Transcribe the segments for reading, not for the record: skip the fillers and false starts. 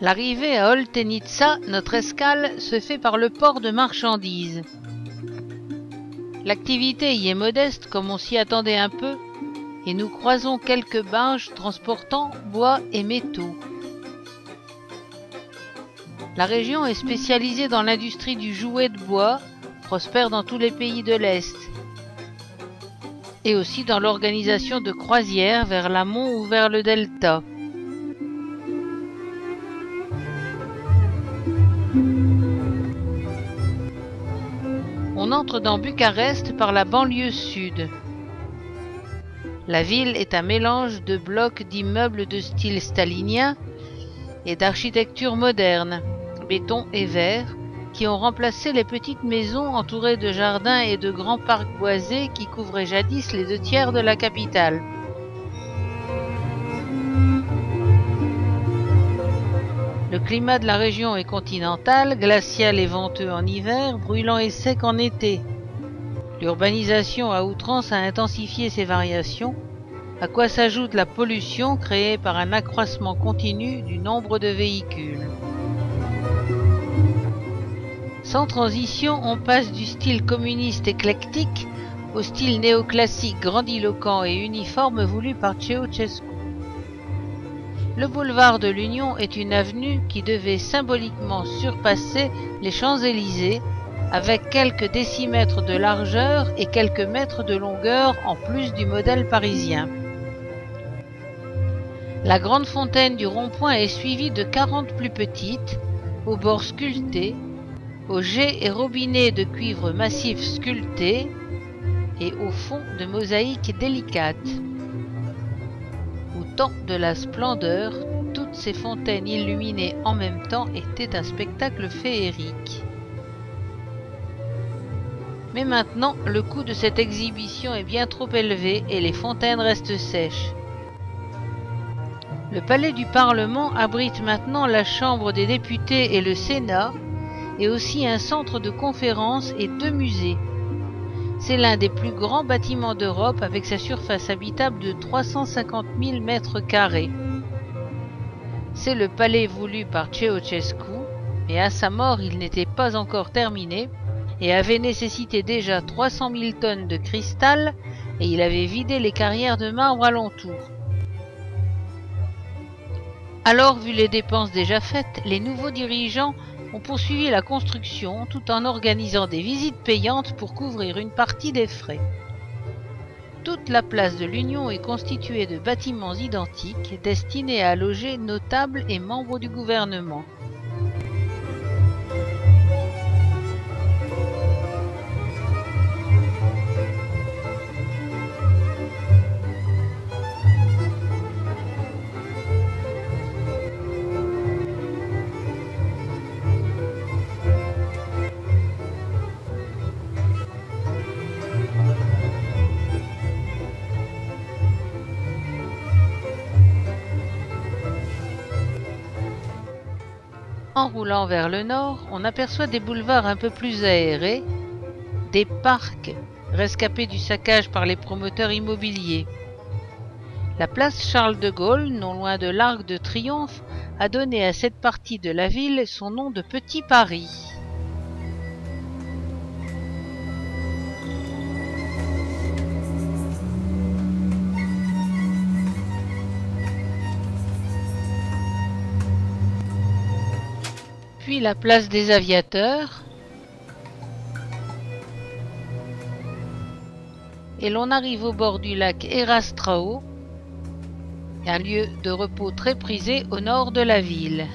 L'arrivée à Oltenitsa, notre escale, se fait par le port de marchandises. L'activité y est modeste comme on s'y attendait un peu, et nous croisons quelques barges transportant bois et métaux. La région est spécialisée dans l'industrie du jouet de bois, prospère dans tous les pays de l'Est, et aussi dans l'organisation de croisières vers l'amont ou vers le delta. On entre dans Bucarest par la banlieue sud. La ville est un mélange de blocs d'immeubles de style stalinien et d'architecture moderne, béton et verre, qui ont remplacé les petites maisons entourées de jardins et de grands parcs boisés qui couvraient jadis les 2/3 de la capitale. Le climat de la région est continental, glacial et venteux en hiver, brûlant et sec en été. L'urbanisation à outrance a intensifié ces variations, à quoi s'ajoute la pollution créée par un accroissement continu du nombre de véhicules. Sans transition, on passe du style communiste éclectique au style néoclassique grandiloquent et uniforme voulu par Ceausescu. Le boulevard de l'Union est une avenue qui devait symboliquement surpasser les Champs-Élysées avec quelques décimètres de largeur et quelques mètres de longueur en plus du modèle parisien. La grande fontaine du rond-point est suivie de 40 plus petites, aux bords sculptés, aux jets et robinets de cuivre massif sculptés et au fond de mosaïques délicates. Au temps de la splendeur, toutes ces fontaines illuminées en même temps étaient un spectacle féerique. Mais maintenant, le coût de cette exhibition est bien trop élevé et les fontaines restent sèches. Le palais du Parlement abrite maintenant la Chambre des députés et le Sénat, et aussi un centre de conférences et 2 musées. C'est l'un des plus grands bâtiments d'Europe avec sa surface habitable de 350 000 mètres carrés. C'est le palais voulu par Ceausescu, mais à sa mort il n'était pas encore terminé et avait nécessité déjà 300 000 tonnes de cristal et il avait vidé les carrières de marbre alentour. Alors, vu les dépenses déjà faites, les nouveaux dirigeants ont poursuivi la construction tout en organisant des visites payantes pour couvrir une partie des frais. Toute la place de l'Union est constituée de bâtiments identiques destinés à loger notables et membres du gouvernement. En roulant vers le nord, on aperçoit des boulevards un peu plus aérés, des parcs rescapés du saccage par les promoteurs immobiliers. La place Charles de Gaulle, non loin de l'Arc de Triomphe, a donné à cette partie de la ville son nom de Petit Paris. Puis la place des Aviateurs, et l'on arrive au bord du lac Erastrao, un lieu de repos très prisé au nord de la ville.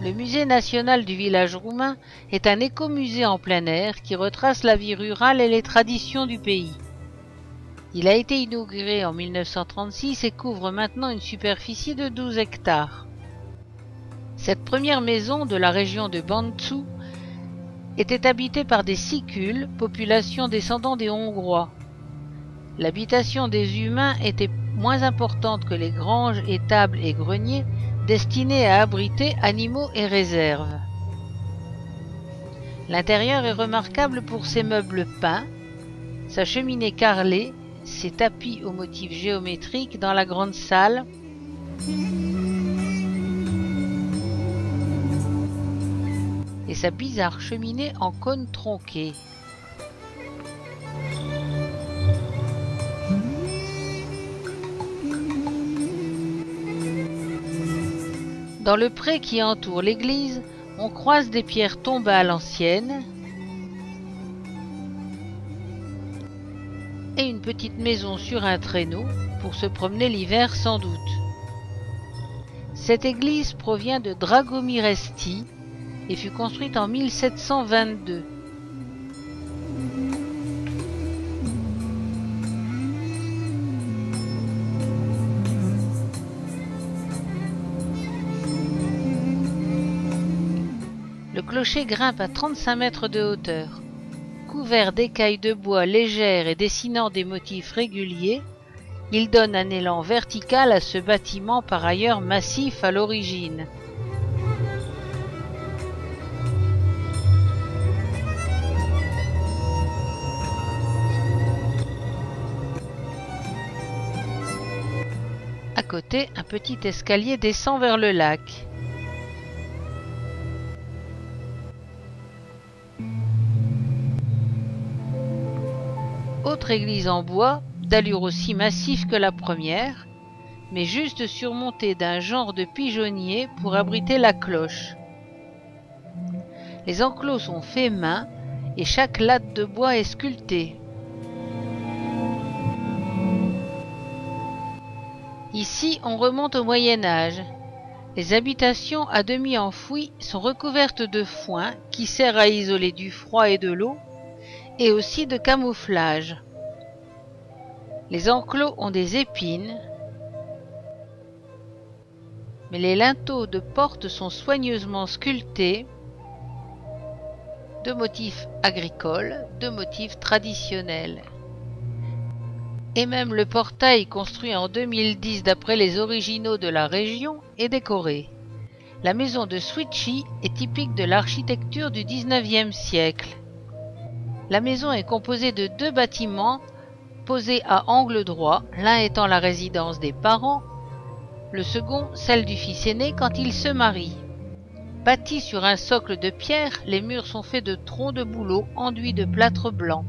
Le musée national du village roumain est un écomusée en plein air qui retrace la vie rurale et les traditions du pays. Il a été inauguré en 1936 et couvre maintenant une superficie de 12 hectares. Cette première maison de la région de Bantsu était habitée par des Sicules, population descendant des Hongrois. L'habitation des humains était moins importante que les granges, étables et greniers destinés à abriter animaux et réserves. L'intérieur est remarquable pour ses meubles peints, sa cheminée carrelée, ses tapis aux motifs géométriques dans la grande salle. Et sa bizarre cheminée en cône tronqué. Dans le pré qui entoure l'église, on croise des pierres tombées à l'ancienne et une petite maison sur un traîneau pour se promener l'hiver sans doute. Cette église provient de Dragomiresti et fut construite en 1722. Le clocher grimpe à 35 mètres de hauteur. Couvert d'écailles de bois légères et dessinant des motifs réguliers, il donne un élan vertical à ce bâtiment par ailleurs massif à l'origine. À côté, un petit escalier descend vers le lac. Autre église en bois, d'allure aussi massive que la première, mais juste surmontée d'un genre de pigeonnier pour abriter la cloche. Les enclos sont faits main et chaque latte de bois est sculptée. Ici, on remonte au Moyen-Âge. Les habitations à demi enfouies sont recouvertes de foin qui sert à isoler du froid et de l'eau, et aussi de camouflage. Les enclos ont des épines, mais les linteaux de porte sont soigneusement sculptés de motifs agricoles, de motifs traditionnels. Et même le portail construit en 2010 d'après les originaux de la région est décoré. La maison de Switchy est typique de l'architecture du XIXe siècle. La maison est composée de 2 bâtiments posés à angle droit, l'un étant la résidence des parents, le second celle du fils aîné quand il se marie. Bâtis sur un socle de pierre, les murs sont faits de troncs de bouleau enduits de plâtre blanc.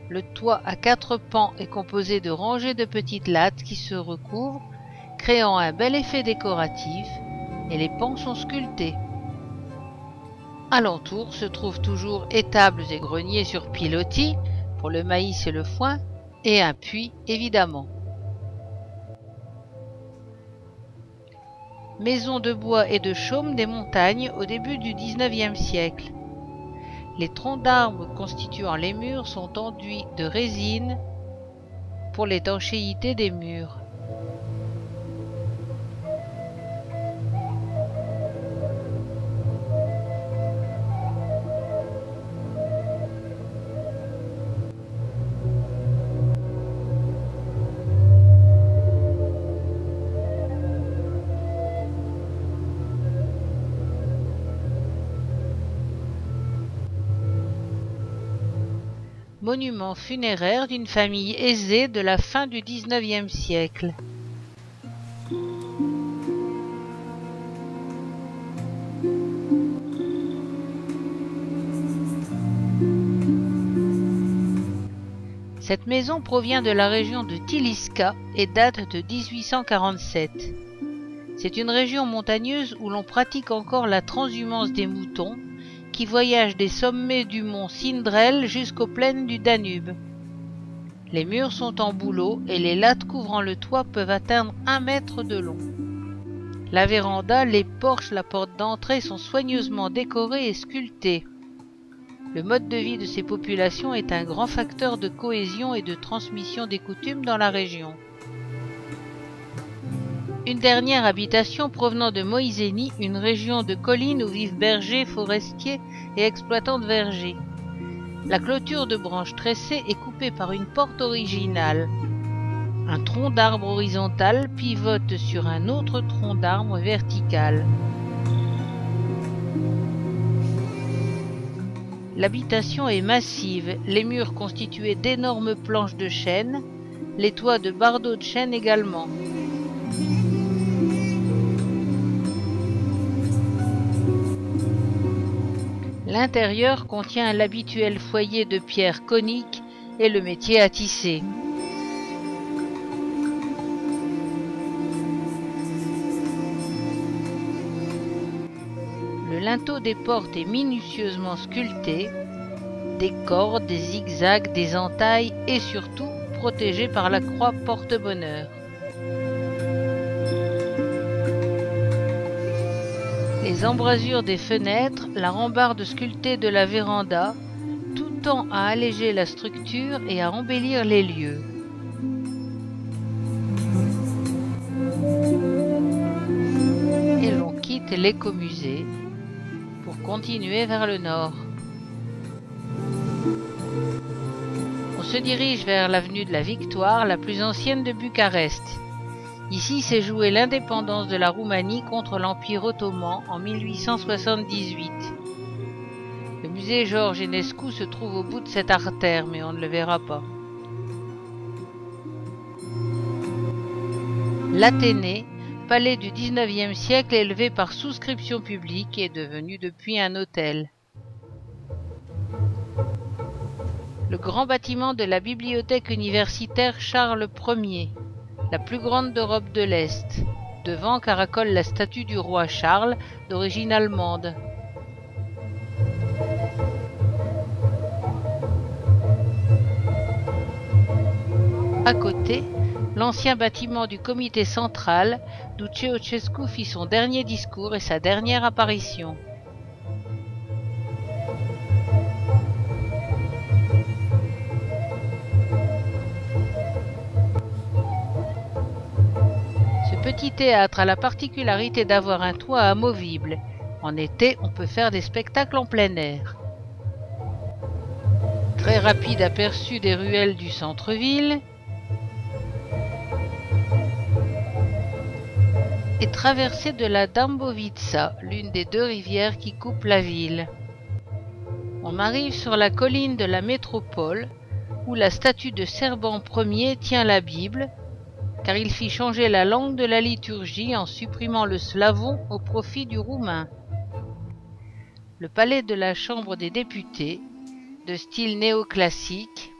Le toit à 4 pans est composé de rangées de petites lattes qui se recouvrent, créant un bel effet décoratif, et les pans sont sculptés. Alentour se trouvent toujours étables et greniers sur pilotis pour le maïs et le foin, et un puits évidemment. Maisons de bois et de chaume des montagnes au début du XIXe siècle. Les troncs d'arbres constituant les murs sont enduits de résine pour l'étanchéité des murs. Monument funéraire d'une famille aisée de la fin du XIXe siècle. Cette maison provient de la région de Tiliska et date de 1847. C'est une région montagneuse où l'on pratique encore la transhumance des moutons, qui voyagent des sommets du mont Sindrel jusqu'aux plaines du Danube. Les murs sont en bouleau et les lattes couvrant le toit peuvent atteindre 1 mètre de long. La véranda, les porches, la porte d'entrée sont soigneusement décorés et sculptés. Le mode de vie de ces populations est un grand facteur de cohésion et de transmission des coutumes dans la région. Une dernière habitation provenant de Moisénie, une région de collines où vivent bergers, forestiers et exploitants de vergers. La clôture de branches tressées est coupée par une porte originale. Un tronc d'arbre horizontal pivote sur un autre tronc d'arbre vertical. L'habitation est massive, les murs constitués d'énormes planches de chêne, les toits de bardeaux de chêne également. L'intérieur contient l'habituel foyer de pierre conique et le métier à tisser. Le linteau des portes est minutieusement sculpté, des cordes, des zigzags, des entailles et surtout protégé par la croix porte-bonheur. Les embrasures des fenêtres, la rambarde sculptée de la véranda, tout tend à alléger la structure et à embellir les lieux. Et l'on quitte l'écomusée pour continuer vers le nord. On se dirige vers l'avenue de la Victoire, la plus ancienne de Bucarest. Ici s'est jouée l'indépendance de la Roumanie contre l'Empire ottoman en 1878. Le musée Georges Enescu se trouve au bout de cette artère, mais on ne le verra pas. L'Athénée, palais du XIXe siècle élevé par souscription publique, est devenu depuis un hôtel. Le grand bâtiment de la bibliothèque universitaire Charles Ier, la plus grande d'Europe de l'Est. Devant caracole la statue du roi Charles, d'origine allemande. À côté, l'ancien bâtiment du comité central, d'où Ceausescu fit son dernier discours et sa dernière apparition. Ce petit théâtre a la particularité d'avoir un toit amovible. En été, on peut faire des spectacles en plein air. Très rapide aperçu des ruelles du centre-ville et traversée de la Dąbrowica, l'une des deux rivières qui coupent la ville. On arrive sur la colline de la métropole, où la statue de Serban Ier tient la Bible, car il fit changer la langue de la liturgie en supprimant le slavon au profit du roumain. Le palais de la Chambre des députés, de style néoclassique,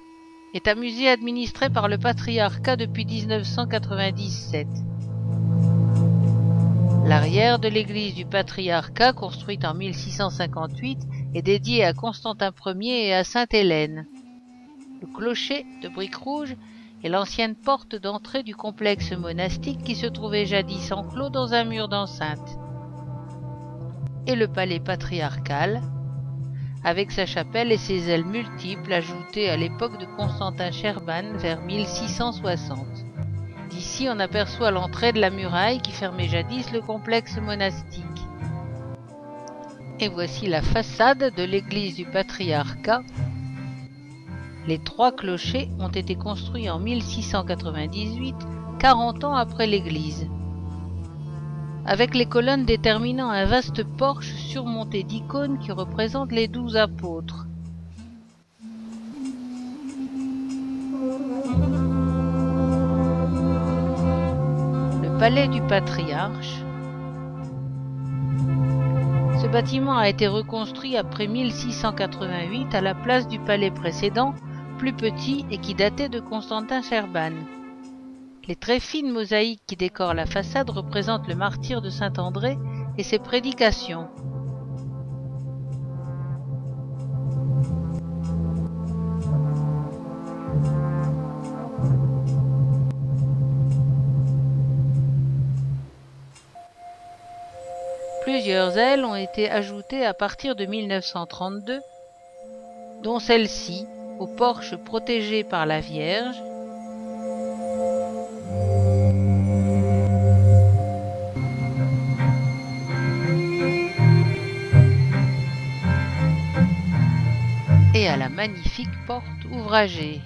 est un musée administré par le patriarcat depuis 1997. L'arrière de l'église du patriarcat, construite en 1658, est dédiée à Constantin Ier et à Sainte-Hélène. Le clocher, de briques rouges, est l'ancienne porte d'entrée du complexe monastique qui se trouvait jadis enclos dans un mur d'enceinte. Et le palais patriarcal, avec sa chapelle et ses ailes multiples ajoutées à l'époque de Constantin Sherban vers 1660. D'ici, on aperçoit l'entrée de la muraille qui fermait jadis le complexe monastique. Et voici la façade de l'église du patriarcat. Les trois clochers ont été construits en 1698, 40 ans après l'église, avec les colonnes déterminant un vaste porche surmonté d'icônes qui représentent les 12 apôtres. Le palais du patriarche. Ce bâtiment a été reconstruit après 1688 à la place du palais précédent, plus petit et qui datait de Constantin Sherban. Les très fines mosaïques qui décorent la façade représentent le martyre de Saint-André et ses prédications. Plusieurs ailes ont été ajoutées à partir de 1932, dont celle-ci, au porche protégé par la Vierge, et à la magnifique porte ouvragée.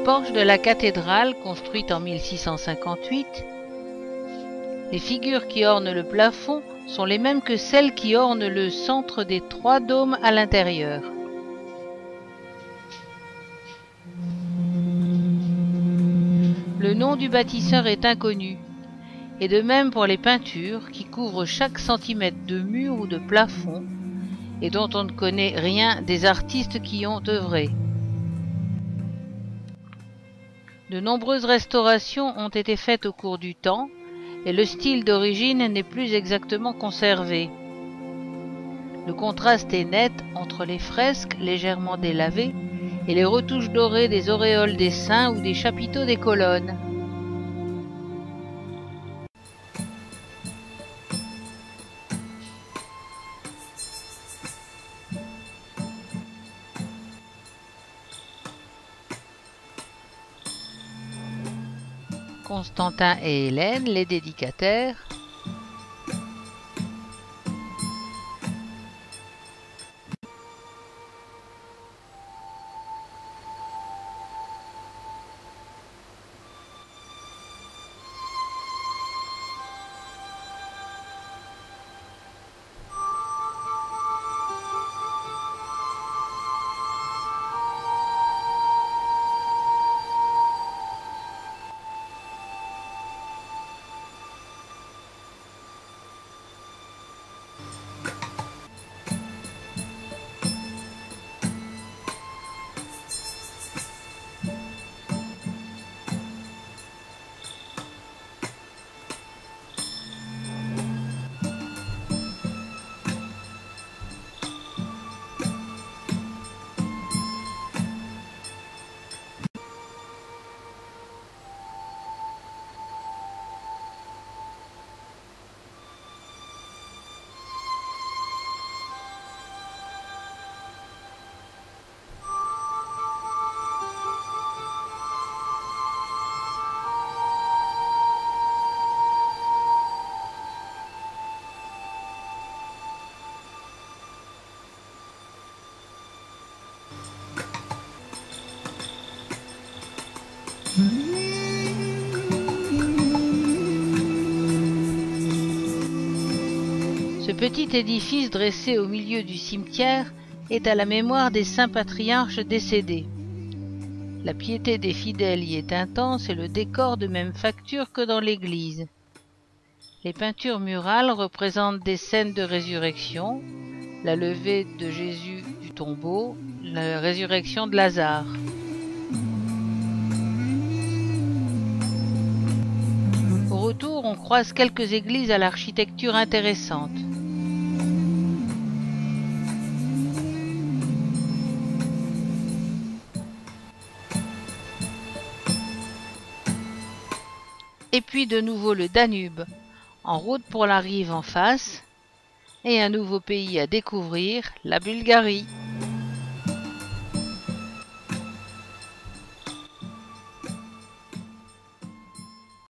porche de la cathédrale, construite en 1658, les figures qui ornent le plafond sont les mêmes que celles qui ornent le centre des 3 dômes à l'intérieur. Le nom du bâtisseur est inconnu, et de même pour les peintures qui couvrent chaque centimètre de mur ou de plafond, et dont on ne connaît rien des artistes qui y ont œuvré. De nombreuses restaurations ont été faites au cours du temps, et le style d'origine n'est plus exactement conservé. Le contraste est net entre les fresques légèrement délavées et les retouches dorées des auréoles des saints ou des chapiteaux des colonnes. Constantin et Hélène, les dédicataires. Ce petit édifice dressé au milieu du cimetière est à la mémoire des saints patriarches décédés. La piété des fidèles y est intense et le décor de même facture que dans l'église. Les peintures murales représentent des scènes de résurrection, la levée de Jésus du tombeau, la résurrection de Lazare. Au retour, on croise quelques églises à l'architecture intéressante. Et puis de nouveau le Danube, en route pour la rive en face, et un nouveau pays à découvrir, la Bulgarie.